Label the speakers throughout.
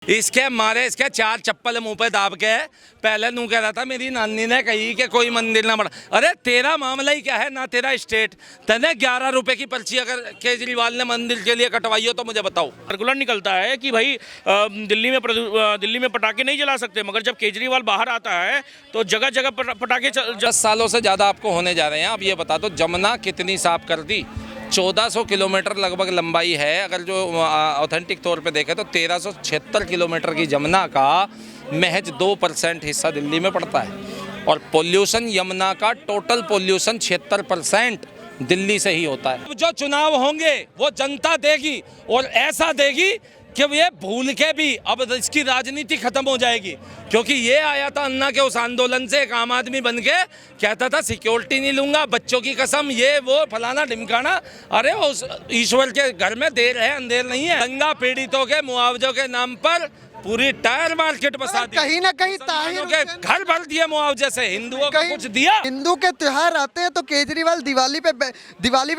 Speaker 1: इसके मारे इसके चार चप्पल मुंह पे दाब के पहले नू कह रहा था मेरी नानी ने कही कि कोई मंदिर ना बना। अरे तेरा मामला ही क्या है ना, तेरा स्टेट तने 11 रुपए की पर्ची अगर केजरीवाल ने मंदिर के लिए कटवाई हो तो मुझे बताओ।
Speaker 2: सर्कुलर निकलता है कि भाई दिल्ली में पटाखे नहीं जला सकते, मगर जब केजरीवाल बाहर आता है तो जगह जगह पटाखे
Speaker 1: 10 सालों से ज़्यादा आपको होने जा रहे हैं। अब ये बता दो जमुना कितनी साफ कर दी। 1400 किलोमीटर लगभग लंबाई है, अगर जो ऑथेंटिक तौर पे देखें तो 1376 किलोमीटर की जमुना का महज 2% हिस्सा दिल्ली में पड़ता है। और पोल्यूशन यमुना का टोटल पोल्यूशन 76% दिल्ली से ही होता है। जो चुनाव होंगे वो जनता देगी और ऐसा देगी कि ये भूल के भी अब इसकी राजनीति खत्म हो जाएगी। क्योंकि ये आया था अन्ना के उस आंदोलन से एक आम आदमी बन के कहता था सिक्योरिटी नहीं लूंगा, बच्चों की कसम, ये वो फलाना ढिमकाना। अरे उस ईश्वर के घर में देर है अंधेर नहीं है। दंगा पीड़ितों के मुआवजों के नाम पर पूरी टायर मार्केट बसा दी,
Speaker 3: कहीं ना कहीं ताहिर
Speaker 1: के घर भर दिए मुआवजे से। हिंदुओं को कुछ दिया?
Speaker 3: हिंदू के त्योहार आते हैं तो केजरीवाल दिवाली पे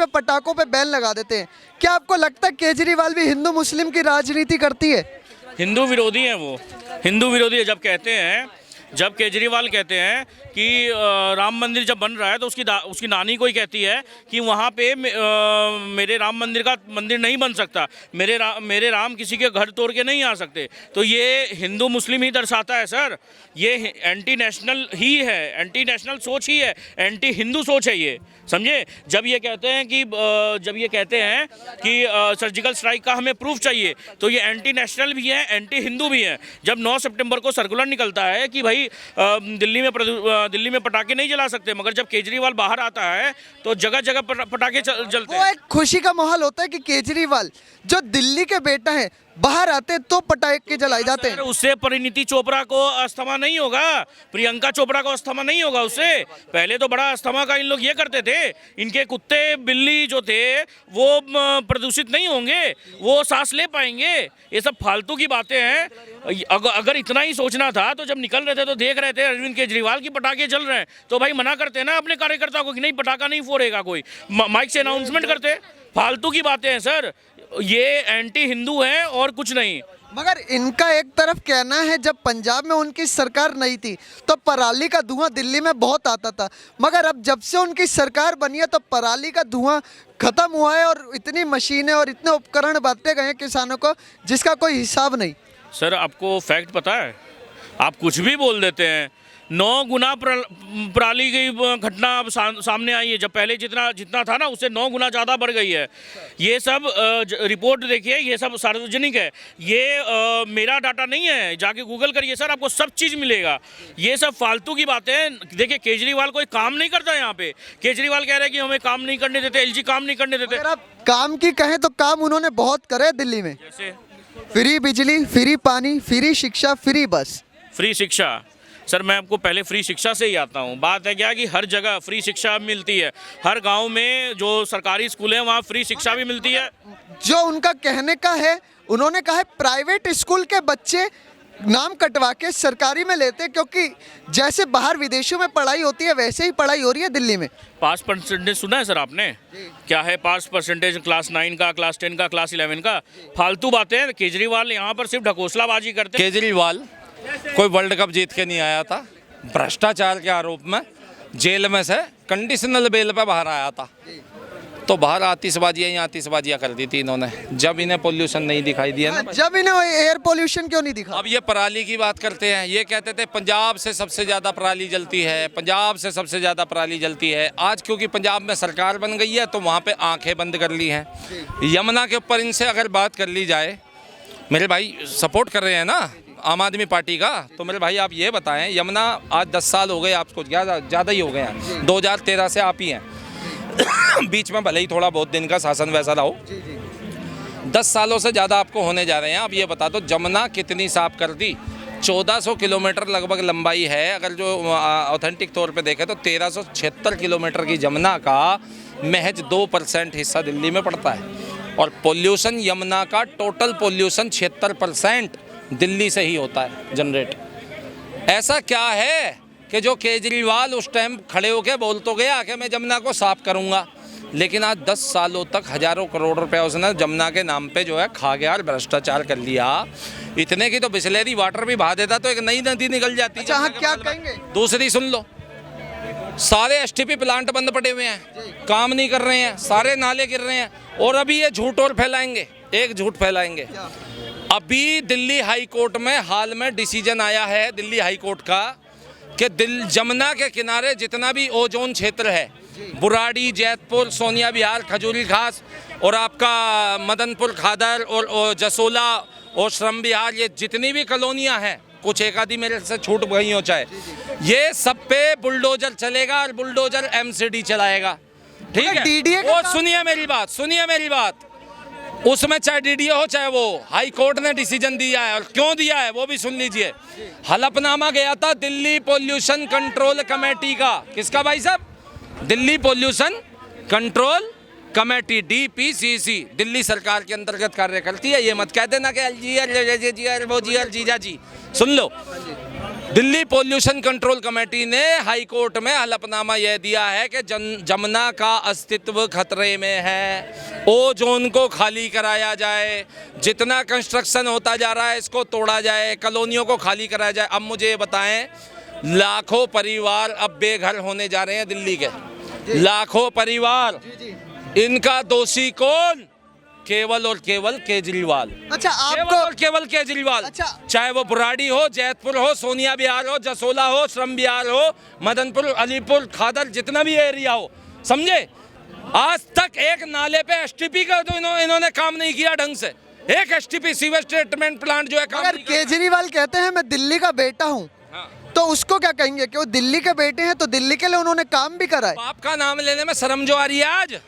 Speaker 3: पटाखों पे बैन लगा देते हैं। क्या आपको लगता है केजरीवाल भी हिंदू मुस्लिम की राजनीति करती है?
Speaker 2: हिंदू विरोधी हैं वो, हिंदू विरोधी है। जब केजरीवाल कहते हैं कि राम मंदिर जब बन रहा है तो उसकी नानी कोई कहती है कि वहाँ पे मेरे राम मंदिर का मंदिर नहीं बन सकता, मेरे राम किसी के घर तोड़ के नहीं आ सकते। तो ये हिंदू मुस्लिम ही दर्शाता है सर। ये एंटी नेशनल ही है, एंटी नेशनल सोच ही है, एंटी हिंदू सोच है ये, समझे। जब ये कहते हैं कि सर्जिकल स्ट्राइक का हमें प्रूफ चाहिए, तो ये एंटी नेशनल भी है, एंटी हिंदू भी है। जब 9 सितंबर को सर्कुलर निकलता है कि भाई दिल्ली में पटाखे नहीं जला सकते, मगर जब केजरीवाल बाहर आता है तो जगह जगह पटाखे जलते हैं।
Speaker 3: वो एक खुशी का माहौल होता है कि केजरीवाल जो दिल्ली के बेटा हैं बाहर आते तो पटाखे जलाए जाते हैं।
Speaker 2: उससे परिणीति चोपड़ा को अस्थमा नहीं होगा, प्रियंका चोपड़ा को अस्थमा नहीं होगा उससे। पहले तो बड़ा अस्थमा का इन लोग ये करते थे। इनके कुत्ते बिल्ली जो थे वो प्रदूषित नहीं होंगे, वो सांस ले पाएंगे। ये सब फालतू की बातें हैं। अगर इतना ही सोचना था तो जब निकल रहे थे तो देख रहे थे अरविंद केजरीवाल की पटाखे जल रहे हैं तो भाई मना करते ना अपने कार्यकर्ता को कि नहीं पटाखा नहीं फोड़ेगा कोई, माइक से अनाउंसमेंट करते। फालतू की बातें हैं सर, ये एंटी हिंदू हैं और कुछ नहीं।
Speaker 3: मगर इनका एक तरफ कहना है जब पंजाब में उनकी सरकार नहीं थी तो पराली का धुआं दिल्ली में बहुत आता था, मगर अब जब से उनकी सरकार बनी है तो पराली का धुआं खत्म हुआ है और इतनी मशीनें और इतने उपकरण बांटे गए हैं किसानों को जिसका कोई हिसाब नहीं।
Speaker 2: सर आपको फैक्ट पता है, आप कुछ भी बोल देते हैं। 9 गुना पराली की घटना अब सामने आई है। जब पहले जितना था ना उससे 9 गुना ज़्यादा बढ़ गई है। ये सब रिपोर्ट देखिए, ये सब सार्वजनिक है, ये मेरा डाटा नहीं है, जाके गूगल करिए सर, आपको सब चीज़ मिलेगा। ये सब फालतू की बातें हैं। देखिए केजरीवाल कोई काम नहीं करता यहाँ पे। केजरीवाल कह रहे हैं कि हमें काम नहीं करने देते, LG काम नहीं करने देते।
Speaker 3: अगर आप काम की कहें तो काम उन्होंने बहुत करे दिल्ली में,
Speaker 2: जैसे
Speaker 3: फ्री बिजली, फ्री पानी, फ्री शिक्षा, फ्री बस।
Speaker 2: फ्री शिक्षा सर, मैं आपको पहले फ्री शिक्षा से ही आता हूँ। बात है क्या कि हर जगह फ्री शिक्षा मिलती है। हर गांव में जो सरकारी स्कूल है वहाँ फ्री शिक्षा भी मिलती है।
Speaker 3: जो उनका कहने का है, उन्होंने कहा है प्राइवेट स्कूल के बच्चे नाम कटवा के सरकारी में लेते क्योंकि जैसे बाहर विदेशों में पढ़ाई होती है वैसे ही पढ़ाई हो रही है दिल्ली में।
Speaker 2: पास परसेंटेज सुना है सर आपने? क्या है पास परसेंटेज? क्लास 9 का, क्लास 10 का, क्लास 11 का। फालतू बातें। केजरीवाल यहाँ पर सिर्फ ढकोसलाबाजी करते हैं।
Speaker 1: केजरीवाल कोई वर्ल्ड कप जीत के नहीं आया था, भ्रष्टाचार के आरोप में जेल में से कंडीशनल बेल पे बाहर आया था। तो बाहर आतिशबाजियाँ कर दी थी इन्होंने जब इन्हें पोल्यूशन नहीं दिखाई दिया ना।
Speaker 3: जब इन्हें एयर पोल्यूशन क्यों नहीं दिखा?
Speaker 1: अब ये पराली की बात करते हैं। ये कहते थे पंजाब से सबसे ज़्यादा पराली जलती है, पंजाब से सबसे ज़्यादा पराली जलती है। आज क्योंकि पंजाब में सरकार बन गई है तो वहाँ पे आंखें बंद कर ली हैं। यमुना के ऊपर इनसे अगर बात कर ली जाए, मेरे भाई सपोर्ट कर रहे हैं ना आम आदमी पार्टी का, तो मेरे भाई आप ये बताएं, यमुना आज 10 साल हो गए, आपको ज़्यादा ही हो गए हैं, 2013 से आप ही हैं। बीच में भले ही थोड़ा बहुत दिन का शासन वैसा रहा हो, 10 सालों से ज़्यादा आपको होने जा रहे हैं। अब ये बता दो जमुना कितनी साफ कर दी। 1400 किलोमीटर लगभग लंबाई है, अगर जो ऑथेंटिक तौर पे देखें तो 1376 किलोमीटर की जमुना का महज 2% हिस्सा दिल्ली में पड़ता है। और पोल्यूशन यमुना का टोटल पोल्यूशन 76% दिल्ली से ही होता है जनरेट। ऐसा क्या है कि जो केजरीवाल उस टाइम खड़े होके बोल तो गया कि मैं जमुना को साफ करूंगा, लेकिन आज 10 सालों तक हजारों करोड़ रुपए उसने जमुना के नाम पे जो है खा गया और भ्रष्टाचार कर लिया। इतने की तो बिस्लेरी वाटर भी बहा देता तो एक नई नदी निकल जाती।
Speaker 3: अच्छा, हाँ, क्या कहेंगे?
Speaker 1: दूसरी सुन लो, सारे एसटीपी प्लांट बंद पड़े हुए हैं, काम नहीं कर रहे हैं, सारे नाले गिर रहे हैं, और अभी ये झूठ और फैलाएंगे, एक झूठ फैलाएंगे। अभी दिल्ली हाई कोर्ट में हाल में डिसीजन आया है दिल्ली हाई कोर्ट का कि जमुना के किनारे जितना भी ओजोन क्षेत्र है, बुराड़ी, जैतपुर, सोनिया विहार, खजूरी घास और आपका मदनपुर खादर और जसोला और श्रम विहार, ये जितनी भी कॉलोनियां हैं, कुछ एक आधी मेरे से छूट गई हो चाहे, ये सब पे बुलडोजर चलेगा और बुलडोजर एमसीडी चलाएगा। ठीक है,
Speaker 3: DDA का
Speaker 1: वो सुनिए मेरी बात, सुनिए मेरी बात। उसमें चाहे डीडीए हो चाहे वो, हाई कोर्ट ने डिसीजन दिया है, और क्यों दिया है वो भी सुन लीजिए। हलफनामा गया था दिल्ली पोल्यूशन कंट्रोल कमेटी का, किसका भाई साहब? Delhi pollution control committee, DPCC, Delhi सरकार के अंतर्गत कार्य करती है। ये मत कह देना कि जीजा जी, सुन लो। दिल्ली पोल्यूशन कंट्रोल कमेटी ने हाई कोर्ट में हलफनामा यह दिया है कि जमुना का अस्तित्व खतरे में है, ओजोन को खाली कराया जाए, जितना कंस्ट्रक्शन होता जा रहा है इसको तोड़ा जाए, कॉलोनियों को खाली कराया जाए। अब मुझे ये बताएं, लाखों परिवार अब बेघर होने जा रहे हैं दिल्ली के, लाखों परिवार, इनका दोषी कौन? केवल और केवल केजरीवाल।
Speaker 3: अच्छा,
Speaker 1: केवल
Speaker 3: आपको
Speaker 1: और केवल केजरीवाल।
Speaker 3: अच्छा।
Speaker 1: चाहे वो बुराड़ी हो, जैतपुर हो, सोनिया विहार हो, जसोला हो, श्रम विहार हो, मदनपुर, अलीपुर, खादर, जितना भी एरिया हो, समझे? आज तक एक नाले पे एसटीपी का तो इन्होंने काम नहीं किया ढंग से। एक एसटीपी सीवेज ट्रीटमेंट प्लांट जो है काम
Speaker 3: अगर
Speaker 1: नहीं कर रहा।
Speaker 3: केजरीवाल कहते हैं मैं दिल्ली का बेटा हूँ, तो उसको क्या कहेंगे कि वो दिल्ली के बेटे हैं, तो दिल्ली के लिए उन्होंने काम भी करा है।
Speaker 1: बाप का नाम लेने में शर्म जो आ रही है आज,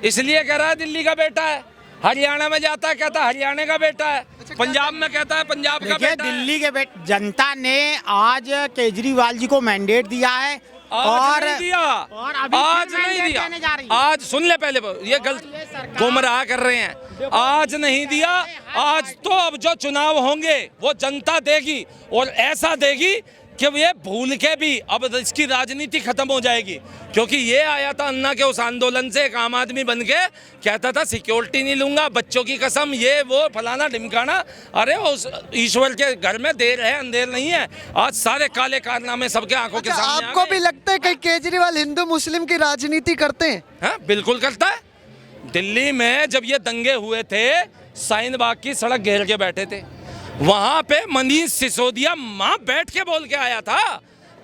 Speaker 1: इसलिए कह रहा है दिल्ली का बेटा है। हरियाणा में जाता है कहता है हरियाणा का बेटा है, पंजाब में कहता है पंजाब का
Speaker 4: देखिए,
Speaker 1: बेटा है।
Speaker 4: दिल्ली के जनता ने आज केजरीवाल जी को मैंडेट दिया है
Speaker 1: आज नहीं दिया,
Speaker 4: और अभी
Speaker 1: आज
Speaker 4: फिर
Speaker 1: नहीं
Speaker 4: mandate
Speaker 1: दिया,
Speaker 4: देने जा रही है।
Speaker 1: आज सुन ले पहले, ये गलत गुमराह कर रहे हैं। आज नहीं दिया, आज तो अब जो चुनाव होंगे वो जनता देगी, और ऐसा देगी कि ये भूल के भी अब इसकी राजनीति खत्म हो जाएगी। क्योंकि ये आया था अन्ना के उस आंदोलन से, एक आम आदमी बन के कहता था सिक्योरिटी नहीं लूंगा, बच्चों की कसम, ये वो फलाना ढिमकाना। अरे उस ईश्वर के घर में देर है अंधेर नहीं है। आज सारे काले कारनामे सबके आंखों के
Speaker 3: अच्छा,
Speaker 1: सामने
Speaker 3: आपको भी लगता है कि केजरीवाल हिंदू मुस्लिम की राजनीति करते हैं?
Speaker 1: हाँ, बिल्कुल करता है। दिल्ली में जब ये दंगे हुए थे, शाहीन बाग की सड़क घेर के बैठे थे, वहां पे मनीष सिसोदिया मां बैठ के बोल के आया था।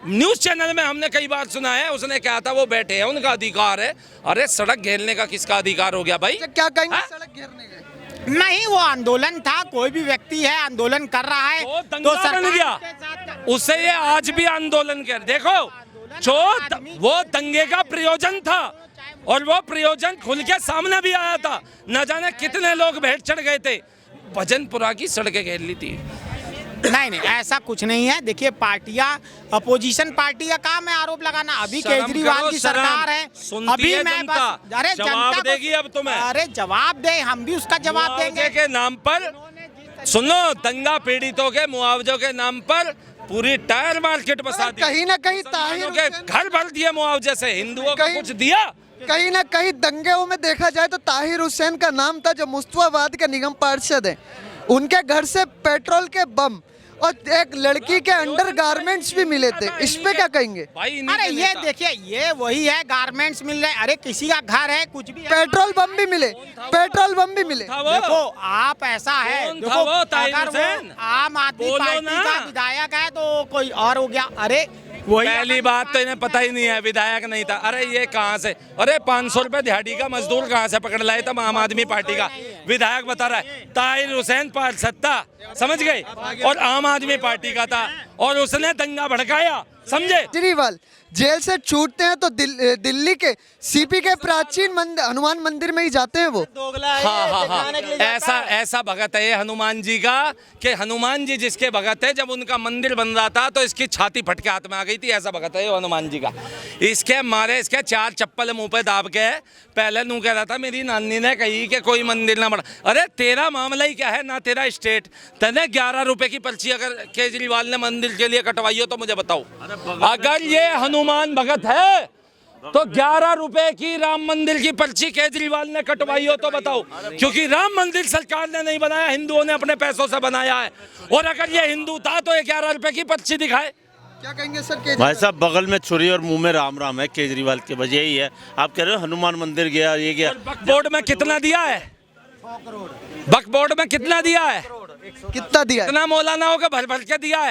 Speaker 1: न्यूज चैनल में हमने कई बार सुना है, उसने कहा था वो बैठे हैं, उनका अधिकार है। अरे सड़क घेरने का किसका अधिकार हो गया भाई?
Speaker 3: अच्छा, क्या कहेंगे
Speaker 1: हाँ?
Speaker 3: सड़क घेरने के?
Speaker 4: नहीं, वो आंदोलन था, कोई भी व्यक्ति है आंदोलन कर रहा है
Speaker 1: वो दंगा बन गया,
Speaker 4: उसके साथ
Speaker 1: उससे ये आज भी आंदोलन कर। देखो, जो वो दंगे का प्रयोजन था, और वो प्रयोजन खुल के सामने भी आया था। न जाने कितने लोग भेंट चढ़ गए थे, भजनपुरा की सड़कें घेर ली थी।
Speaker 4: नहीं, ऐसा कुछ नहीं है। देखिए, पार्टियां, अपोजिशन पार्टी का काम है आरोप लगाना। अभी
Speaker 1: शर्म
Speaker 4: केजरीवाल
Speaker 1: करो,
Speaker 4: की
Speaker 1: शर्म।
Speaker 4: सरकार है,
Speaker 1: सुनती
Speaker 4: अभी
Speaker 1: है
Speaker 4: मैं
Speaker 1: जनता।
Speaker 4: बस, अरे
Speaker 1: जवाब
Speaker 4: जनता
Speaker 1: देगी अब तुम्हें।
Speaker 4: अरे जवाब दे, हम भी उसका जवाब
Speaker 1: मुआवजे
Speaker 4: देंगे।
Speaker 1: के नाम पर, सुनो, दंगा पीड़ितों के मुआवजों के नाम पर पूरी टायर मार्केट बसा दी।
Speaker 3: कहीं ना कहीं
Speaker 1: मुसलमानों
Speaker 3: ताहिर
Speaker 1: के घर भर दिए मुआवजे से, हिंदुओं को
Speaker 3: कहीं-
Speaker 1: कुछ दिया?
Speaker 3: कहीं ना कहीं दंगों में देखा जाए तो ताहिर हुसैन का नाम था, जो मुस्तफाबाद के निगम पार्षद हैं। उनके घर से पेट्रोल के बम और एक लड़की के अंडर गारमेंट्स भी मिले थे। इस पे क्या कहेंगे?
Speaker 1: भाई इन्हीं
Speaker 4: अरे
Speaker 1: के
Speaker 4: ये
Speaker 1: नेता।
Speaker 4: देखिए, ये वही है, गारमेंट्स मिल रहे। अरे किसी का घर है, कुछ भी है।
Speaker 3: पेट्रोल बम भी मिले, पेट्रोल बम भी मिले।
Speaker 1: था वो?
Speaker 4: देखो, आप ऐसा है,
Speaker 1: कौन था
Speaker 4: देखो,
Speaker 1: वो ताहिर
Speaker 4: अगर वो
Speaker 1: हुसैन?
Speaker 4: आम आदमी
Speaker 1: बोलो
Speaker 4: पार्टी
Speaker 1: ना।
Speaker 4: का विधायक है तो कोई और हो गया। अरे वही
Speaker 1: पहली बात तो इन्हें पता ही नहीं है, विधायक नहीं था। अरे ये कहाँ से, अरे 500 रुपए दिहाड़ी का मजदूर कहाँ से पकड़ लाए? तब आम आदमी पार्टी का विधायक बता रहा है। ताहिर हुसैन सत्ता, समझ गए, और आम आदमी पार्टी का था, और उसने दंगा भड़काया, समझे?
Speaker 3: केजरीवाल जेल से छूटते हैं तो दिल्ली के सीपी के प्राचीन हनुमान मंदिर में ही जाते हैं वो।
Speaker 1: हाँ, ऐसा भगत है ये हनुमान जी का, कि हनुमान जी जिसके भगत है, जब उनका मंदिर बन रहा था तो इसकी छाती फट के हाथ में आ गई थी। ऐसा भगत है ये हनुमान जी का। इसके मारे इसके 4 चप्पल मुंह पे दाब के पहले नू कह रहा था मेरी नानी ने कही कि कोई मंदिर ना बना। अरे तेरा मामला ही क्या है ना, तेरा स्टेट। तने 11 रुपए की पर्ची अगर केजरीवाल ने मंदिर के लिए कटवाई हो तो मुझे बताओ। अगर ये हनुमान भगत है तो 11 रुपए की राम मंदिर की पर्ची केजरीवाल ने कटवाई हो तो बताओ, क्योंकि राम मंदिर सरकार ने नहीं बनाया, हिंदुओं ने अपने पैसों से बनाया है। और अगर ये हिंदू था तो ये 11 रुपए की पर्ची दिखाए।
Speaker 3: क्या कहेंगे सर केजरीवाल?
Speaker 5: भाई साहब, बगल में छुरी और मुंह में राम राम है केजरीवाल के, वजह यही है। आप कह रहे हो हनुमान मंदिर गया, ये गया।
Speaker 1: वक्फ बोर्ड में कितना दिया है? वक्फ बोर्ड में कितना दिया है?
Speaker 3: कितना दिया है?
Speaker 1: कितना मौलानाओं के भर भर के दिया है?